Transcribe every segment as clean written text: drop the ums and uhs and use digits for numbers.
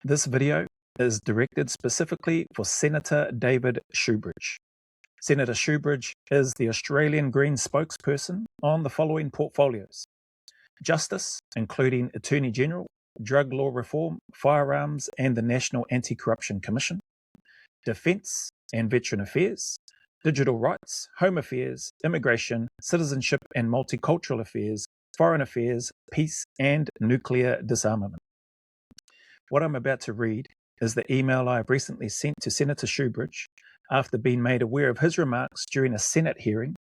This video is directed specifically for Senator David Shoebridge. Senator Shoebridge is the Australian Greens spokesperson on the following portfolios: Justice, including Attorney General, Drug Law Reform, Firearms and the National Anti-Corruption Commission, Defence and Veteran Affairs, Digital Rights, Home Affairs, Immigration, Citizenship and Multicultural Affairs, Foreign Affairs, Peace and Nuclear Disarmament. What I'm about to read is the email I have recently sent to Senator Shoebridge after being made aware of his remarks during a Senate hearing,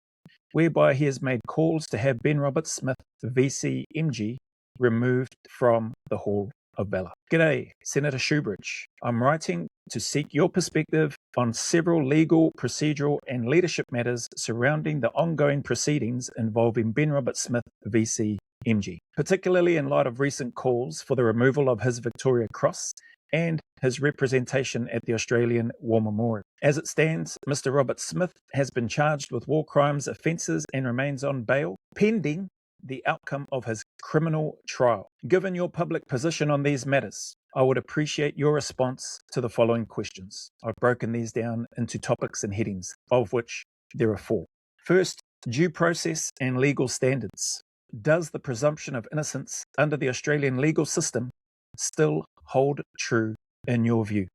whereby he has made calls to have Ben Roberts-Smith, VC MG, removed from the Hall of Valour. G'day, Senator Shoebridge. I'm writing to seek your perspective on several legal, procedural and leadership matters surrounding the ongoing proceedings involving Ben Roberts-Smith, VC MG, particularly in light of recent calls for the removal of his Victoria Cross and his representation at the Australian War Memorial. As it stands, Mr. Roberts-Smith has been charged with war crimes offences and remains on bail, pending the outcome of his criminal trial. Given your public position on these matters, I would appreciate your response to the following questions. I've broken these down into topics and headings, of which there are 4. First, due process and legal standards. Does the presumption of innocence under the Australian legal system still hold true in your view,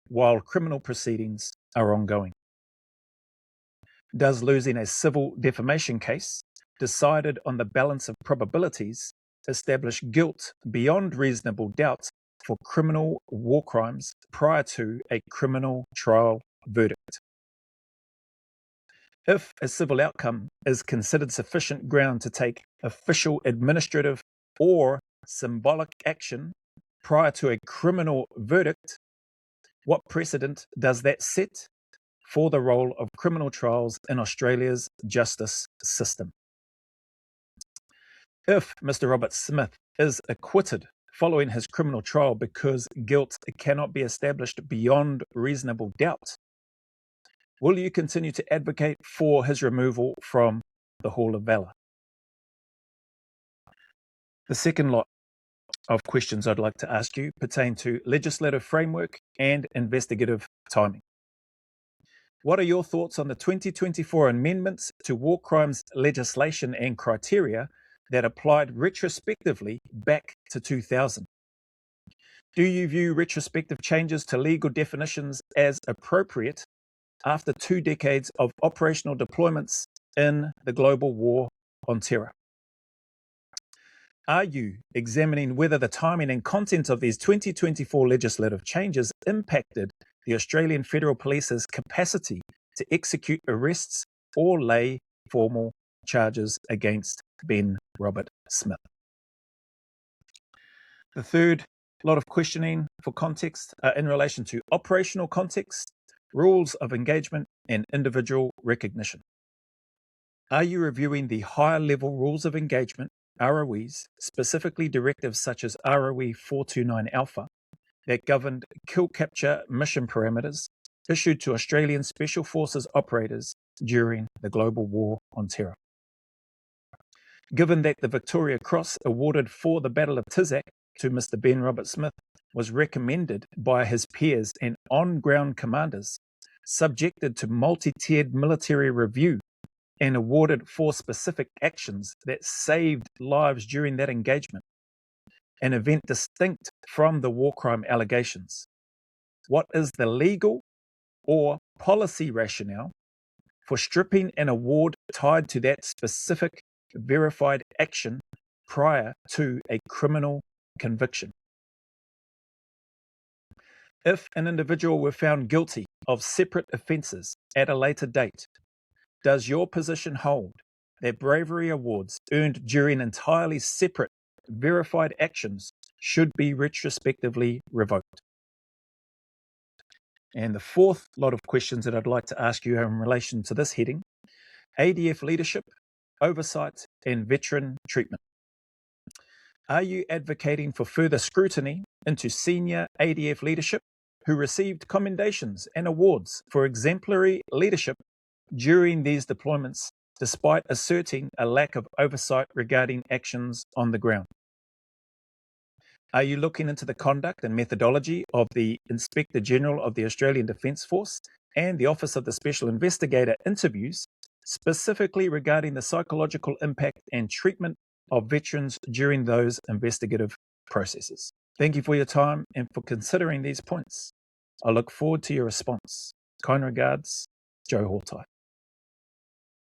while criminal proceedings are ongoing? Does losing a civil defamation case decided on the balance of probabilities establish guilt beyond reasonable doubt for criminal war crimes prior to a criminal trial verdict? If a civil outcome is considered sufficient ground to take official, administrative, or symbolic action prior to a criminal verdict, what precedent does that set for the role of criminal trials in Australia's justice system? If Mr. Roberts-Smith is acquitted following his criminal trial because guilt cannot be established beyond reasonable doubt, will you continue to advocate for his removal from the Hall of Valour? The second lot of questions I'd like to ask you pertain to legislative framework and investigative timing. What are your thoughts on the 2024 amendments to war crimes legislation and criteria that applied retrospectively back to 2000? Do you view retrospective changes to legal definitions as appropriate after 2 decades of operational deployments in the global war on terror? Are you examining whether the timing and content of these 2024 legislative changes impacted the Australian Federal Police's capacity to execute arrests or lay formal charges against Ben Roberts-Smith? The third lot of questioning for context are in relation to operational context, rules of engagement, and individual recognition. Are you reviewing the higher level rules of engagement, ROEs, specifically directives such as ROE 429 Alpha, that governed kill capture mission parameters issued to Australian Special Forces operators during the global war on terror? Given that the Victoria Cross awarded for the Battle of Tizak to Mr. Ben Roberts-Smith was recommended by his peers and on-ground commanders, subjected to multi-tiered military review, and awarded for specific actions that saved lives during that engagement, an event distinct from the war crime allegations, what is the legal or policy rationale for stripping an award tied to that specific verified action prior to a criminal conviction? If an individual were found guilty of separate offences at a later date, does your position hold that bravery awards earned during entirely separate verified actions should be retrospectively revoked? And the fourth lot of questions that I'd like to ask you in relation to this heading: ADF leadership, oversight, and veteran treatment. Are you advocating for further scrutiny into senior ADF leadership who received commendations and awards for exemplary leadership during these deployments, despite asserting a lack of oversight regarding actions on the ground? Are you looking into the conduct and methodology of the Inspector General of the Australian Defence Force and the Office of the Special Investigator interviews, specifically regarding the psychological impact and treatment of veterans during those investigative processes? Thank you for your time and for considering these points. I look forward to your response. Kind regards, Joe Hortai.